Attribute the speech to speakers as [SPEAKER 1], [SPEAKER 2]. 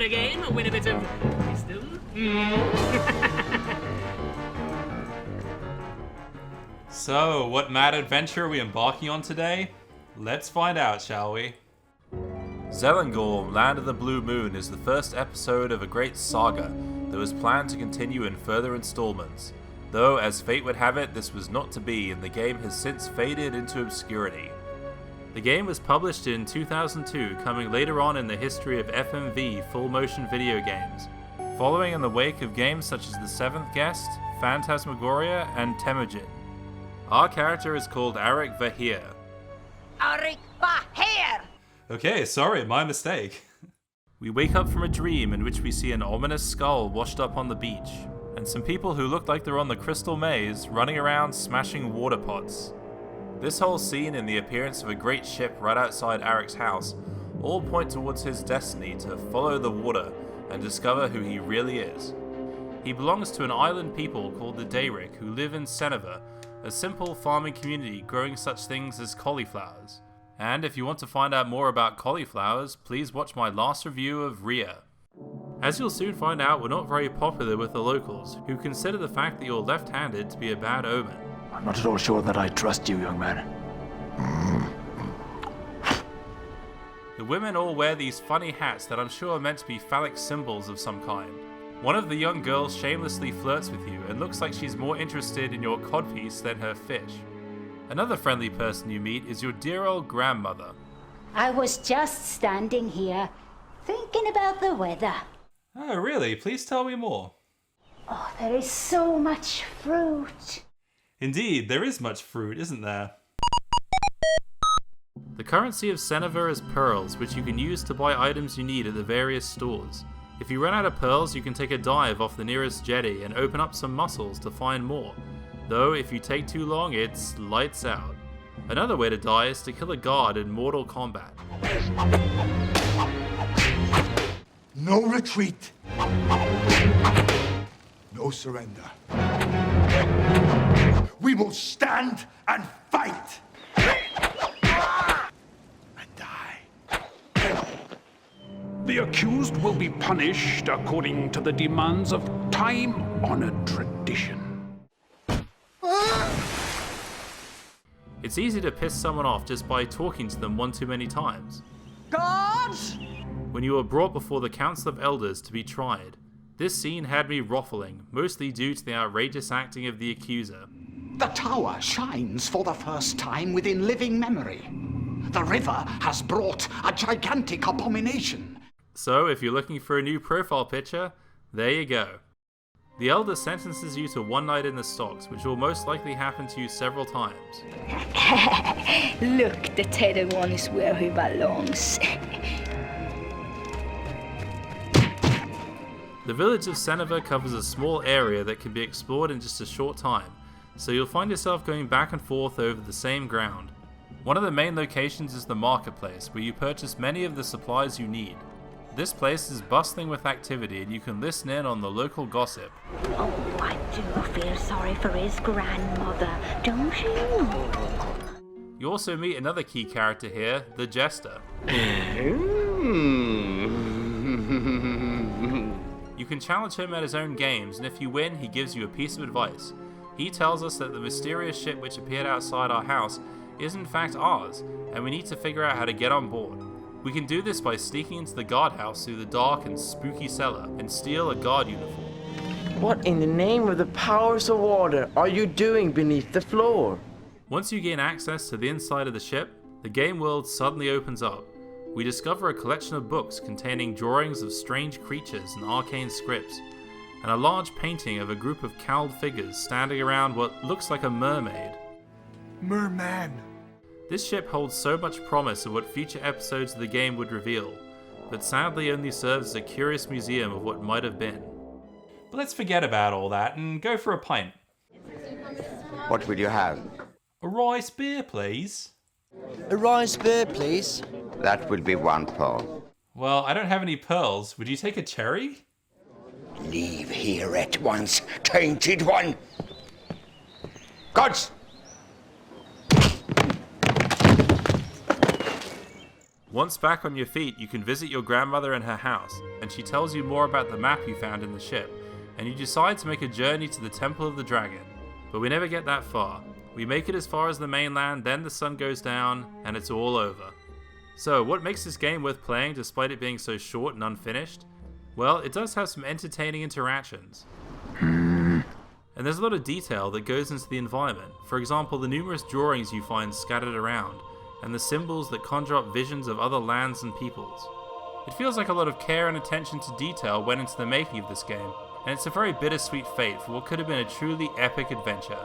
[SPEAKER 1] a game, win a bit of wisdom.
[SPEAKER 2] So, what mad adventure are we embarking on today? Let's find out, shall we? Zelenhgorm, Land of the Blue Moon is the first episode of a great saga that was planned to continue in further installments. Though, as fate would have it, this was not to be, and the game has since faded into obscurity. The game was published in 2002, coming later on in the history of FMV full-motion video games, following in the wake of games such as The Seventh Guest, Phantasmagoria, and Temujin. Our character is called Arik Vahir.
[SPEAKER 3] Arik Vahir!
[SPEAKER 2] Okay, sorry, my mistake. We wake up from a dream in which we see an ominous skull washed up on the beach, and some people who look like they're on the Crystal Maze running around smashing water pots. This whole scene and the appearance of a great ship right outside Arik's house all point towards his destiny to follow the water and discover who he really is. He belongs to an island people called the Dayrik who live in Seneva, a simple farming community growing such things as cauliflowers. And if you want to find out more about cauliflowers, please watch my last review of Rhea. As you'll soon find out, we're not very popular with the locals, who consider the fact that you're left-handed to be a bad omen.
[SPEAKER 4] I'm not at all sure that I trust you, young man.
[SPEAKER 2] The women all wear these funny hats that I'm sure are meant to be phallic symbols of some kind. One of the young girls shamelessly flirts with you and looks like she's more interested in your codpiece than her fish. Another friendly person you meet is your dear old grandmother.
[SPEAKER 3] I was just standing here, thinking about the weather.
[SPEAKER 2] Oh really? Please tell me more.
[SPEAKER 3] Oh, there is so much fruit.
[SPEAKER 2] Indeed, there is much fruit, isn't there? The currency of Seneva is pearls, which you can use to buy items you need at the various stores. If you run out of pearls, you can take a dive off the nearest jetty and open up some mussels to find more. Though, if you take too long, it's lights out. Another way to die is to kill a guard in Mortal Kombat.
[SPEAKER 5] No retreat. No surrender. We will stand and fight. And die.
[SPEAKER 6] The accused will be punished according to the demands of time-honored tradition.
[SPEAKER 2] It's easy to piss someone off just by talking to them one too many times.
[SPEAKER 3] Gods!
[SPEAKER 2] When you are brought before the Council of Elders to be tried, this scene had me ruffling, mostly due to the outrageous acting of the accuser.
[SPEAKER 7] The tower shines for the first time within living memory. The river has brought a gigantic abomination.
[SPEAKER 2] So, if you're looking for a new profile picture, there you go. The Elder sentences you to one night in the stocks, which will most likely happen to you several times.
[SPEAKER 3] Look, the tethered one is where he belongs.
[SPEAKER 2] The village of Seneva covers a small area that can be explored in just a short time, so you'll find yourself going back and forth over the same ground. One of the main locations is the marketplace, where you purchase many of the supplies you need. This place is bustling with activity and you can listen in on the local gossip.
[SPEAKER 3] Oh, I do feel sorry for his grandmother, don't you?
[SPEAKER 2] You also meet another key character here, the Jester. You can challenge him at his own games, and if you win, he gives you a piece of advice. He tells us that the mysterious ship which appeared outside our house is in fact ours, and we need to figure out how to get on board. We can do this by sneaking into the guardhouse through the dark and spooky cellar and steal a guard uniform.
[SPEAKER 8] What in the name of the powers of order are you doing beneath the floor?
[SPEAKER 2] Once you gain access to the inside of the ship, the game world suddenly opens up. We discover a collection of books containing drawings of strange creatures and arcane scripts, and a large painting of a group of cowled figures standing around what looks like a mermaid.
[SPEAKER 5] Merman.
[SPEAKER 2] This ship holds so much promise of what future episodes of the game would reveal, but sadly only serves as a curious museum of what might have been. But let's forget about all that and go for a pint.
[SPEAKER 9] What will you have?
[SPEAKER 2] A rice beer, please.
[SPEAKER 10] A rice beer, please.
[SPEAKER 9] That will be one pearl.
[SPEAKER 2] Well, I don't have any pearls. Would you take a cherry?
[SPEAKER 9] Leave here at once, tainted one! Gods!
[SPEAKER 2] Once back on your feet, you can visit your grandmother in her house, and she tells you more about the map you found in the ship, and you decide to make a journey to the Temple of the Dragon. But we never get that far. We make it as far as the mainland, then the sun goes down, and it's all over. So, what makes this game worth playing despite it being so short and unfinished? Well, it does have some entertaining interactions. And there's a lot of detail that goes into the environment. For example, the numerous drawings you find scattered around, and the symbols that conjure up visions of other lands and peoples. It feels like a lot of care and attention to detail went into the making of this game, and it's a very bittersweet fate for what could have been a truly epic adventure.